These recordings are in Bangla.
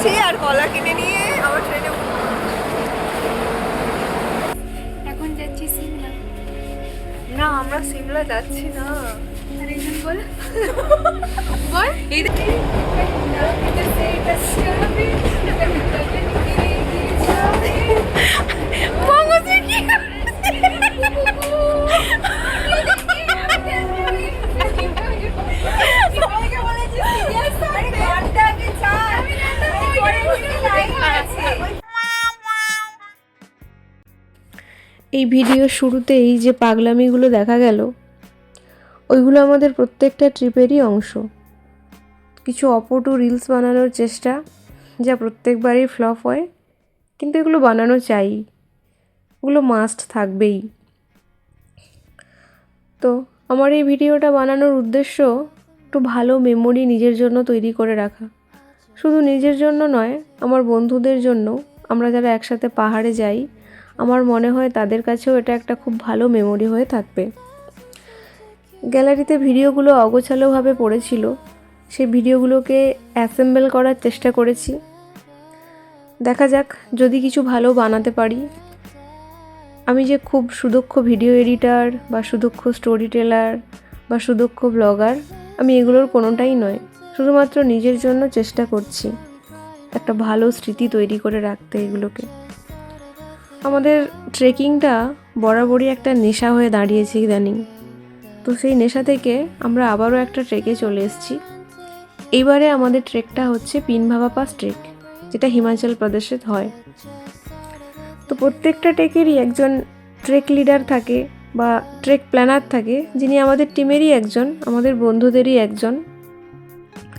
যাচ্ছি আর কলা কিনে নিয়ে আবার ট্রেনে এখন যাচ্ছি সিমলা। না আমরা সিমলা যাচ্ছি না। আরেকজন বল বল এই ভিডিওর শুরুতেই যে পাগলামিগুলো দেখা গেল ওইগুলো আমাদের প্রত্যেকটা ট্রিপেরই অংশ। কিছু অপটু রিলস বানানোর চেষ্টা যা প্রত্যেকবারই ফ্লপ হয়, কিন্তু এগুলো বানানো চাই, ওগুলো মাস্ট থাকবেই। তো আমার এই ভিডিওটা বানানোর উদ্দেশ্য একটু ভালো মেমোরি নিজের জন্য তৈরি করে রাখা। শুধু নিজের জন্য নয়, আমার বন্ধুদের জন্য। আমরা যারা একসাথে পাহাড়ে যাই, আমার মনে হয় তাদের কাছেও এটা একটা খুব ভালো মেমোরি হয়ে থাকবে। গ্যালারিতে ভিডিওগুলো অগোছালোভাবে পড়েছিল, সেই ভিডিওগুলোকে অ্যাসেম্বল করার চেষ্টা করেছি। দেখা যাক যদি কিছু ভালো বানাতে পারি। আমি যে খুব সুদক্ষ ভিডিও এডিটার বা সুদক্ষ স্টোরি টেলার বা সুদক্ষ ব্লগার, আমি এগুলোর কোনোটাই নয়। শুধুমাত্র নিজের জন্য চেষ্টা করছি একটা ভালো স্মৃতি তৈরি করে রাখতে এগুলোকে। আমাদের ট্রেকিংটা বরাবরই একটা নেশা হয়ে দাঁড়িয়েছে ইদানিং। তো সেই নেশা থেকে আমরা আবারও একটা ট্রেকে চলে এসেছি। এইবারে আমাদের ট্রেকটা হচ্ছে পিনভাবা পাস ট্রেক, যেটা হিমাচল প্রদেশে হয়। তো প্রত্যেকটা ট্রেকেরই একজন ট্রেক লিডার থাকে বা ট্রেক প্ল্যানার থাকে, যিনি আমাদের টিমেরই একজন, আমাদের বন্ধুদেরই একজন।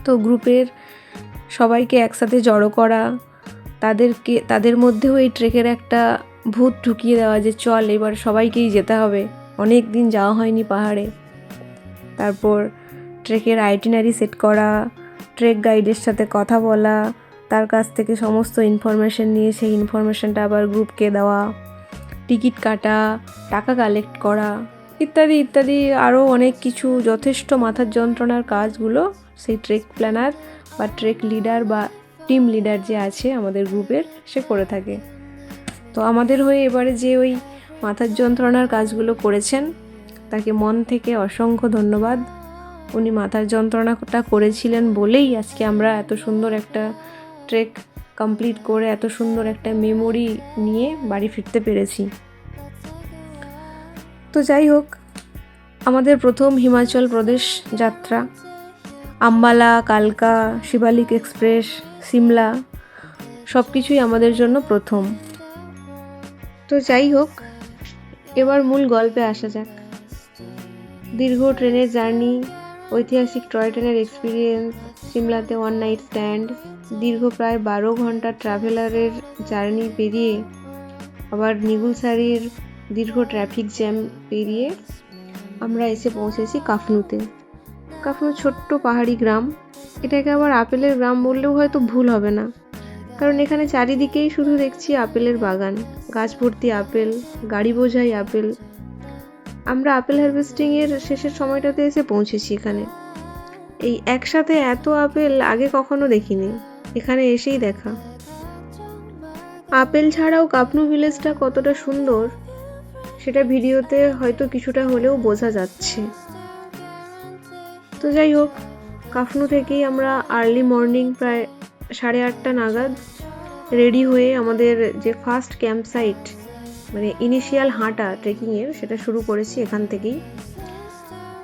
তো গ্রুপের সবাইকে একসাথে জড়ো করা, তাদের মধ্যেও এই ট্রেকের একটা ভূত ঢুকিয়ে দেওয়া যে চল এবার সবাইকেই যেতে হবে, অনেক দিন যাওয়া হয়নি পাহাড়ে। তারপর ট্রেকের আইটিনারি সেট করা, ট্রেক গাইডের সাথে কথা বলা, তার কাছ থেকে সমস্ত ইনফরমেশন নিয়ে সেই ইনফরমেশনটা আবার গ্রুপকে দেওয়া, টিকিট কাটা, টাকা কালেক্ট করা, ইত্যাদি ইত্যাদি আরও অনেক কিছু যথেষ্ট মাথার যন্ত্রণার কাজগুলো সেই ট্রেক প্ল্যানার বা ট্রেক লিডার বা টিম লিডার যে আছে আমাদের গ্রুপের, সে করে থাকে। তো আমাদের হয়ে এবারে যে ওই মাথার যন্ত্রণার কাজগুলো করেছেন, তাকে মন থেকে অসংখ্য ধন্যবাদ। উনি মাথার যন্ত্রণাটা করেছিলেন বলেই আজকে আমরা এত সুন্দর একটা ট্রেক কমপ্লিট করে এত সুন্দর একটা মেমোরি নিয়ে বাড়ি ফিরতে পেরেছি। তো যাই হোক, আমাদের প্রথম হিমাচল প্রদেশ যাত্রা, আম্বালা, কালকা, শিবালিক এক্সপ্রেস, সিমলা, সব কিছুই আমাদের জন্য প্রথম। তো যাই হোক, এবার মূল গল্পে আসা যাক। দীর্ঘ ট্রেনের জার্নি, ঐতিহাসিক টয় ট্রেনের এক্সপিরিয়েন্স, সিমলাতে ওয়ান নাইট স্ট্যান্ড, দীর্ঘ প্রায় 12 ঘন্টা ট্রাভেলারের জার্নি পেরিয়ে আবার নিগুলসারির দীর্ঘ ট্রাফিক জ্যাম পেরিয়ে আমরা এসে পৌঁছেছি কাফনুতে। কাফনু ছোট্ট পাহাড়ি গ্রাম। এটাকে আবার আপেলের গ্রাম বললেও হয়তো ভুল হবে না, কারণ এখানে চারিদিকেই শুধু দেখছি আপেলের বাগান, গাছ ভর্তি আপেল, গাড়ি বোঝাই আপেল। আমরা আপেল হারভেস্টিংয়ের শেষের সময়টাতে এসে পৌঁছেছি এখানে। এই একসাথে এত আপেল আগে কখনো দেখিনি, এখানে এসেই দেখা। আপেল ছাড়াও কাফনু ভিলেজটা কতটা সুন্দর সেটা ভিডিওতে হয়তো কিছুটা হলেও বোঝা যাচ্ছে। তো যাই হোক, কাফনু থেকেই আমরা আর্লি মর্নিং প্রায় 8:30 নাগাদ রেডি হয়ে আমাদের যে ফার্স্ট ক্যাম্প সাইট, মানে ইনিশিয়াল হাঁটা ট্রেকিংয়ের, সেটা শুরু করেছি এখান থেকেই।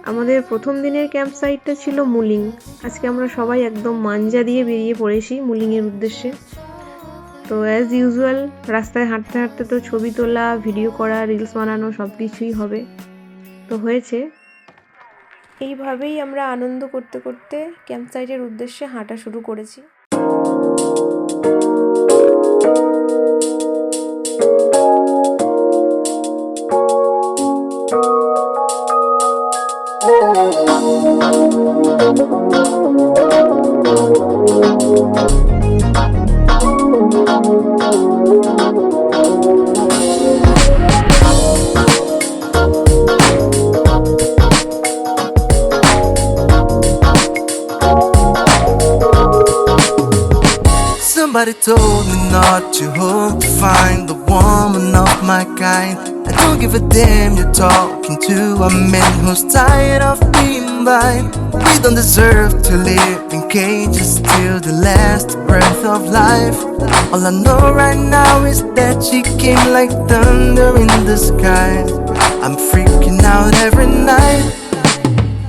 আমাদের প্রথম দিনের ক্যাম্প সাইটটা ছিল মুলিং। আজকে আমরা সবাই একদম মাঞ্জা দিয়ে বেরিয়ে পড়েছি মুলিংয়ের উদ্দেশ্যে। তো অ্যাজ ইউজুয়াল রাস্তায় হাঁটতে হাঁটতে তো ছবি তোলা, ভিডিও করা, রিলস বানানো সব কিছুই হবে। তো হয়েছে, এইভাবেই আমরা আনন্দ করতে করতে ক্যাম্প সাইটের উদ্দেশ্যে হাঁটা শুরু করেছি। Somebody told me not to hope to find the woman of my kind. I don't give a damn you're talking to a man who's tired of being blind. We don't deserve to live in cages till the last breath of life. All I know right now is that she came like thunder in the sky. I'm freaking out every night.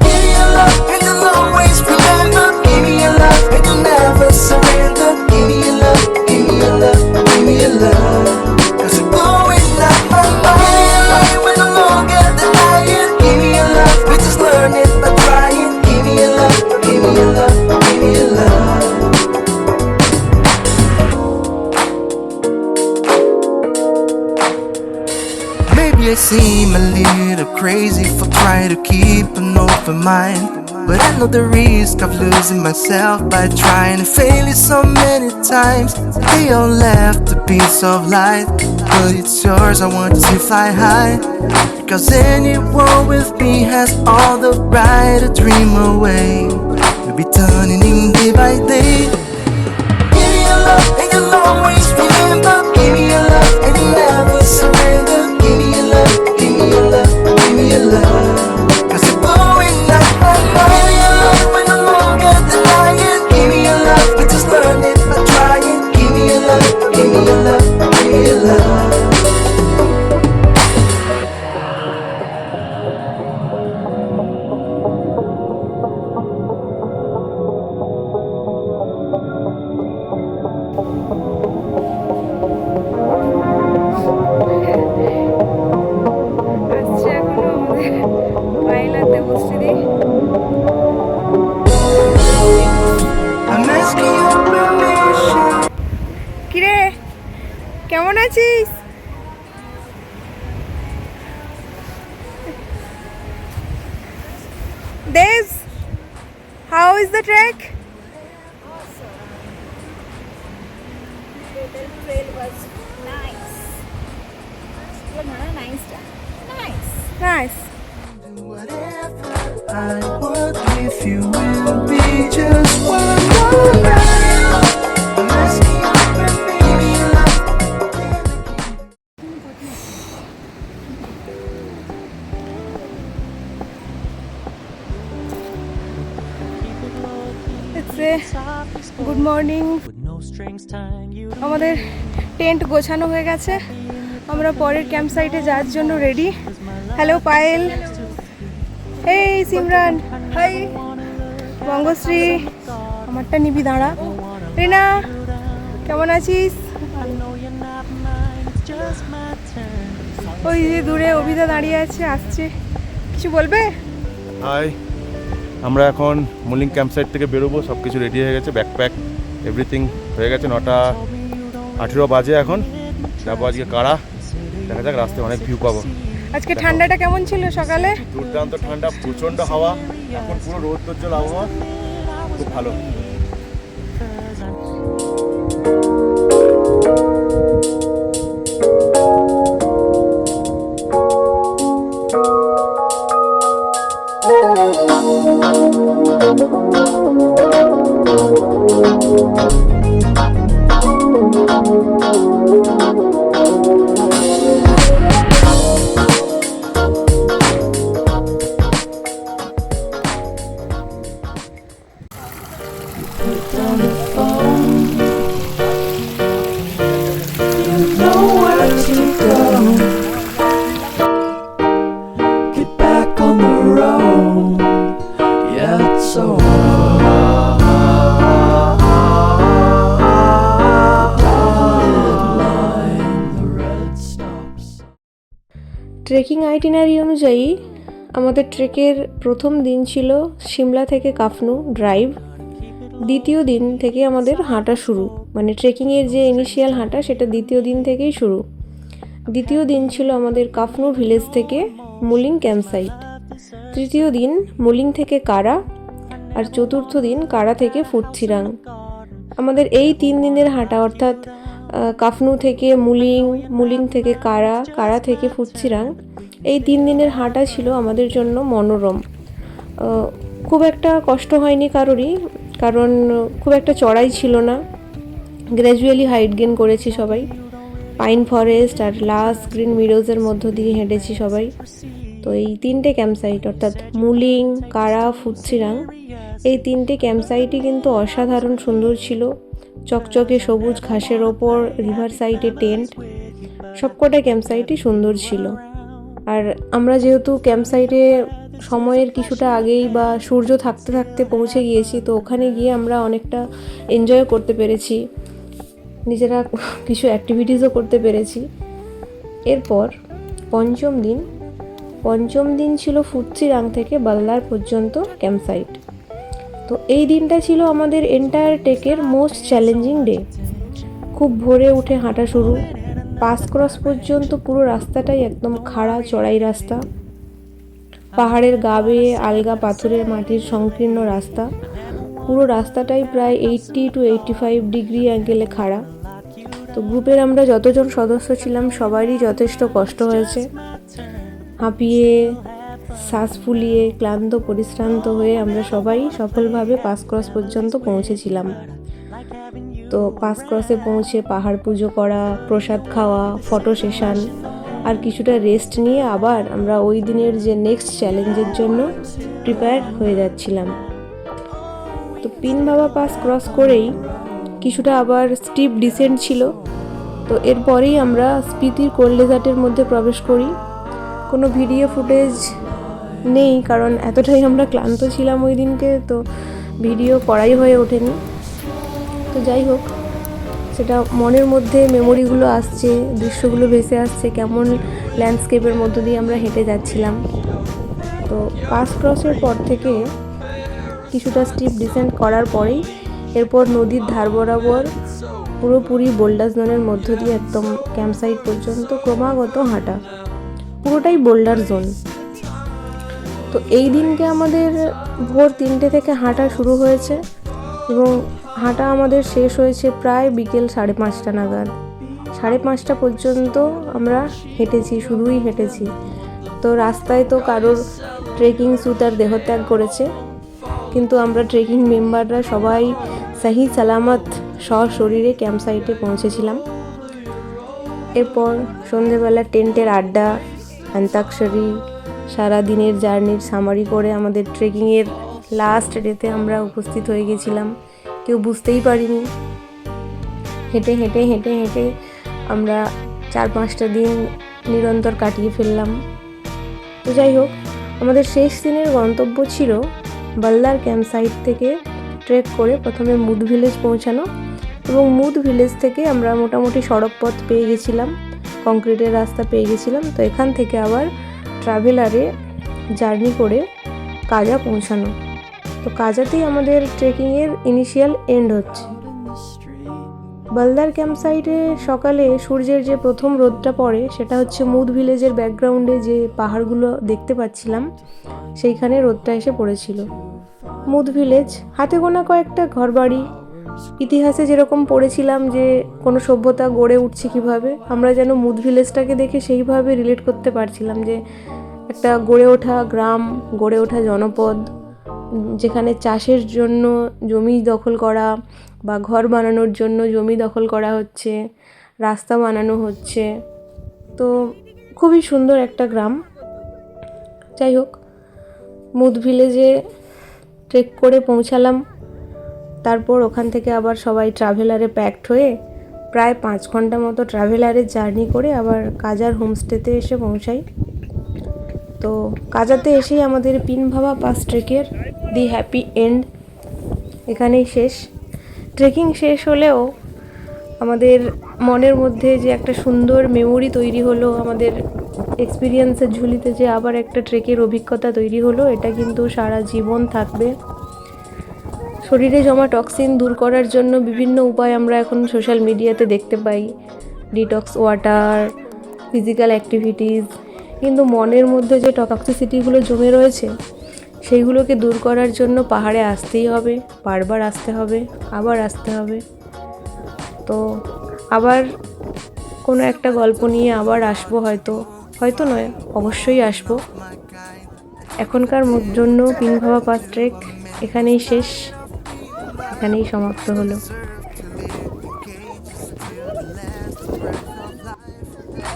Give me your love and you'll always remember. Give me your love and you'll never surrender. Give me your love, give me your love, give me your love. Cause you're blowing up my mind. When no longer denying. Give me your love, we just learn it by trying. Give me your love, give me your love, give me your love. Maybe I seem a little crazy for trying to keep an open mind, but I know the risk of losing myself by trying to fail it so many times. They all left a piece of light, but it's yours, I want to see fly high. Because anyone with me has all the right to dream away. We'll be turning in day by day. Give me your love and you'll always remember. Give me your love and you'll never surrender. Give me your love, give me your love, give me your love. Cause you're blowing up my mind. When no longer denying. Give me your love, we just learn it by trying. Give me your love, give me your love, give me your love. আসছে এখনো আমাদের পাইলার Debashree. I'm asking your permission. কিরে কেমন আছিস? Dev, how is the trek? The trail was nice. Nice. Nice. Whatever I want with you will be just one more night. I'm asking your permission. It's a good morning. আমাদের টেন্ট গোছানো হয়ে গেছে, আমরা পরের ক্যাম্প সাইটে যাওয়ার জন্য রেডি। হ্যালো পায়েল, এই সিমরান, হাই বঙ্গশ্রী, আমারটা নিবি দাঁড়া। রিনা কেমন আছিস? ওই যে দূরে অভিদা দাঁড়িয়ে আছে, আসছে, কিছু বলবে? হাই, আমরা এখন মুলিং ক্যাম্প সাইট থেকে বেরোবো, সব কিছু রেডি হয়ে গেছে, ব্যাকপ্যাক এভরিথিং হয়ে গেছে। 9:18 বাজে এখন, যাবো আজকে কারা, দেখা যাক রাস্তায় অনেক ভিউ পাবো। আজকে ঠান্ডাটা কেমন ছিল সকালে? দুর্দান্ত ঠান্ডা, প্রচণ্ড হাওয়া, এখন পুরো রৌদ্রোজ্জ্বল আবহাওয়া, খুব ভালো। Get back on the road. Yeah, it's so trekking itinerary অনুযায়ী আমাদের ট্রেকের প্রথম দিন ছিল সিমলা থেকে কাফনু ড্রাইভ, দ্বিতীয় দিন থেকে আমাদের হাঁটা শুরু, মানে ট্রেকিংয়ের যে ইনিশিয়াল হাঁটা সেটা দ্বিতীয় দিন থেকেই শুরু। দ্বিতীয় দিন ছিল আমাদের কাফনু ভিলেজ থেকে মুলিং ক্যাম্প সাইট, তৃতীয় দিন মুলিং থেকে কারা, আর চতুর্থ দিন কারা থেকে ফুটছিরাং। আমাদের এই 3 দিনের হাঁটা অর্থাৎ কাফনু থেকে মুলিং, মুলিং থেকে কারা, কারা থেকে ফুটছিরাং, এই 3 দিনের হাঁটা ছিল আমাদের জন্য মনোরম। খুব একটা কষ্ট হয়নি কারোরই, কারণ খুব একটা চড়াই ছিল না, গ্র্যাজুয়ালি হাইট গেন করেছি সবাই। পাইন ফরেস্ট আর লাস গ্রিন মিডোজের মধ্য দিয়ে হেঁটেছি সবাই। তো এই 3টে ক্যাম্পসাইট অর্থাৎ মুলিং, কারা, ফুৎসিরাং, এই 3টে ক্যাম্পসাইটই কিন্তু অসাধারণ সুন্দর ছিল। চকচকে সবুজ ঘাসের ওপর, রিভার সাইডে টেন্ট, সবকটা ক্যাম্পসাইটই সুন্দর ছিল। আর আমরা যেহেতু ক্যাম্পসাইটে সময়ের কিছুটা আগেই বা সূর্য থাকতে থাকতে পৌঁছে গিয়েছি, তো ওখানে গিয়ে আমরা অনেকটা এনজয় করতে পেরেছি, নিজেরা কিছু অ্যাক্টিভিটিসও করতে পেরেছি। এরপর পঞ্চম দিন ছিল ফুৎসিরাং থেকে বাল্লার পর্যন্ত ক্যাম্পসাইট। তো এই দিনটা ছিল আমাদের এন্টায়ার ট্রেকের মোস্ট চ্যালেঞ্জিং ডে। খুব ভোরে উঠে হাঁটা শুরু, পাস ক্রস পর্যন্ত পুরো রাস্তাটাই একদম খাড়া চড়াই রাস্তা, পাহাড়ের গা বেয়ে আলগা পাথরের মাটির সংকীর্ণ রাস্তা। পুরো রাস্তাটাই প্রায় 80 to 85 ডিগ্রি অ্যাঙ্গেলে খাড়া। তো গ্রুপের আমরা যতজন সদস্য ছিলাম সবারই যথেষ্ট কষ্ট হয়েছে। হাঁপিয়ে, শ্বাস ফুলিয়ে, ক্লান্ত পরিশ্রান্ত হয়ে আমরা সবাই সফলভাবে পাস ক্রস পর্যন্ত পৌঁছেছিলাম। তো পাস ক্রসে পৌঁছে পাহাড় পুজো করা, প্রসাদ খাওয়া, ফটো সেশন আর কিছুটা রেস্ট নিয়ে আবার আমরা ওই দিনের যে নেক্সট চ্যালেঞ্জের জন্য প্রিপেয়ার হয়ে যাচ্ছিলাম। তো পিন বাবা পাস ক্রস করেই কিছুটা আবার স্টিপ ডিসেন্ট ছিল। তো এরপরেই আমরা স্পিতির কোল্ড ডেজার্টের মধ্যে প্রবেশ করি। কোনো ভিডিও ফুটেজ নেই, কারণ এতটাই আমরা ক্লান্ত ছিলাম ওই দিনকে, তো ভিডিও করাই হয়ে ওঠেনি। তো যাই হোক, সেটা মনের মধ্যে মেমোরিগুলো আসছে, দৃশ্যগুলো ভেসে আসছে, কেমন ল্যান্ডস্কেপের মধ্য দিয়ে আমরা হেঁটে যাচ্ছিলাম। তো পাস ক্রসের পর থেকে কিছুটা স্টিপ ডিসেন্ট করার পরেই এরপর নদীর ধার বরাবর পুরোপুরি বোল্ডার জোনের মধ্য দিয়ে একদম ক্যাম্পসাইট পর্যন্ত ক্রমাগত হাঁটা, পুরোটাই বোল্ডার জোন। তো এই দিনকে আমাদের ভোর 3টে থেকে হাঁটা শুরু হয়েছে এবং হাঁটা আমাদের শেষ হয়েছে প্রায় বিকেল 5:30 নাগাদ। 5:30 পর্যন্ত আমরা হেঁটেছি, শুধুই হেঁটেছি। তো রাস্তায় তো কারোর ট্রেকিং স্যুট আর দেহত্যাগ করেছে, কিন্তু আমরা ট্রেকিং মেম্বাররা সবাই সহি সালামত সশরীরে ক্যাম্পসাইটে পৌঁছেছিলাম। এরপর সন্ধেবেলা টেন্টের আড্ডা, অন্তাক্ষরী, সারাদিনের জার্নির সামারি করে আমাদের ট্রেকিংয়ের লাস্ট ডেতে আমরা উপস্থিত হয়ে গেছিলাম। কেউ বুঝতেই পারিনি, হেঁটে হেঁটে হেঁটে হেঁটে আমরা 4-5টা দিন নিরন্তর কাটিয়ে ফেললাম। তো যাই হোক, আমাদের শেষ দিনের গন্তব্য ছিল বাল্লার ক্যাম্পসাইট থেকে ট্রেক করে প্রথমে মুদ ভিলেজ পৌঁছানো, এবং মুদ ভিলেজ থেকে আমরা মোটামুটি সড়ক পথ পেয়ে গেছিলাম, কংক্রিটের রাস্তা পেয়ে গেছিলাম। তো এখান থেকে আবার ট্রাভেলারে জার্নি করে কাজা পৌঁছানো। তো কাজাতেই আমাদের ট্রেকিংয়ের ইনিশিয়াল এন্ড হচ্ছে। বালদার ক্যাম্পসাইটে সকালে সূর্যের যে প্রথম রোদটা পড়ে সেটা হচ্ছে মুদ ভিলেজের ব্যাকগ্রাউন্ডে যে পাহাড়গুলো দেখতে পাচ্ছিলাম সেইখানে রোদটা এসে পড়েছিল। মুদ ভিলেজ হাতে গোনা কয়েকটা ঘরবাড়ি, ইতিহাসে যেরকম পড়েছিলাম যে কোনো সভ্যতা গড়ে উঠছে কীভাবে, আমরা যেন মুদ ভিলেজটাকে দেখে সেইভাবে রিলেট করতে পারছিলাম যে একটা গড়ে ওঠা গ্রাম, গড়ে ওঠা জনপদ, যেখানে চাষের জন্য জমি দখল করা বা ঘর বানানোর জন্য জমি দখল করা হচ্ছে, রাস্তা বানানো হচ্ছে। তো খুবই সুন্দর একটা গ্রাম। যাই হোক, মুদ ভিলেজে ট্রেক করে পৌঁছালাম। তারপর ওখান থেকে আবার সবাই ট্রাভেলারে প্যাকড হয়ে প্রায় 5 ঘন্টা মতো ট্রাভেলারে জার্নি করে আবার কাজার হোমস্টেতে এসে পৌঁছাই। তো কাজাতে এসেই আমাদের পিন ভাবা পাস ট্রেকের দি হ্যাপি এন্ড এখানেই শেষ। ট্রেকিং শেষ হলেও আমাদের মনের মধ্যে যে একটা সুন্দর মেমোরি তৈরি হলো, আমাদের এক্সপিরিয়েন্সের ঝুলিতে যে আবার একটা ট্রেকের অভিজ্ঞতা তৈরি হলো, এটা কিন্তু সারা জীবন থাকবে। শরীরে জমা টক্সিন দূর করার জন্য বিভিন্ন উপায় আমরা এখন সোশ্যাল মিডিয়াতে দেখতে পাই, ডিটক্স ওয়াটার, ফিজিক্যাল অ্যাক্টিভিটিস, কিন্তু মনের মধ্যে যে টক্সিসিটিগুলো জমে রয়েছে সেইগুলোকে দূর করার জন্য পাহাড়ে আসতেই হবে, বারবার আসতে হবে, আবার আসতে হবে। তো আবার কোনো একটা গল্প নিয়ে আবার আসবো, হয়তো নয়, অবশ্যই আসবো। এখনকার জন্য পিন ভাবা পাস ট্রেক এখানেই শেষ, এখানেই সমাপ্ত হলো।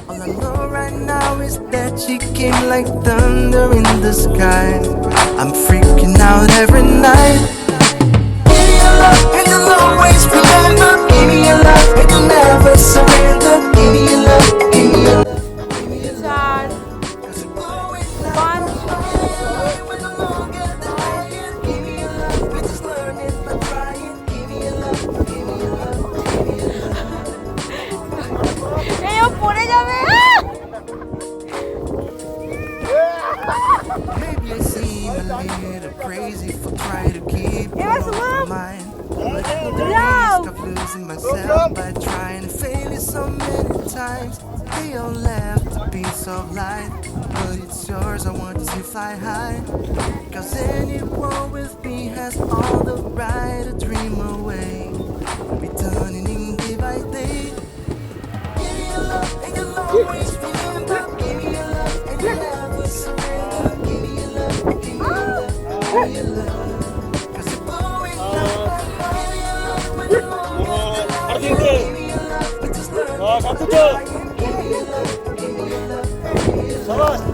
All I know right now is that she came like thunder in the sky. I'm freaking out every night. Give me your love and you'll always remember. Give me your love and you'll never surrender. Give me your love, give me your love. চার পাঁচ এই ও পড়ে যাবে Maybe I seem a little crazy for trying to keep you off my mind. But I know the risk of losing myself by trying to fail it so many times. They all left a piece of light, but it's yours, I want to fly high. Cause anyone with me has all the right to dream away. Be turning in day by day. Give me your love and you'll always remember. Give me your love and you'll never surrender. Give me your love, give me your love, give me your love. Cause you're blowing up my mind. Give me your love when you're longer than I am. Give me your love, but just learn to try. Give me your love, give me your love, give me your love.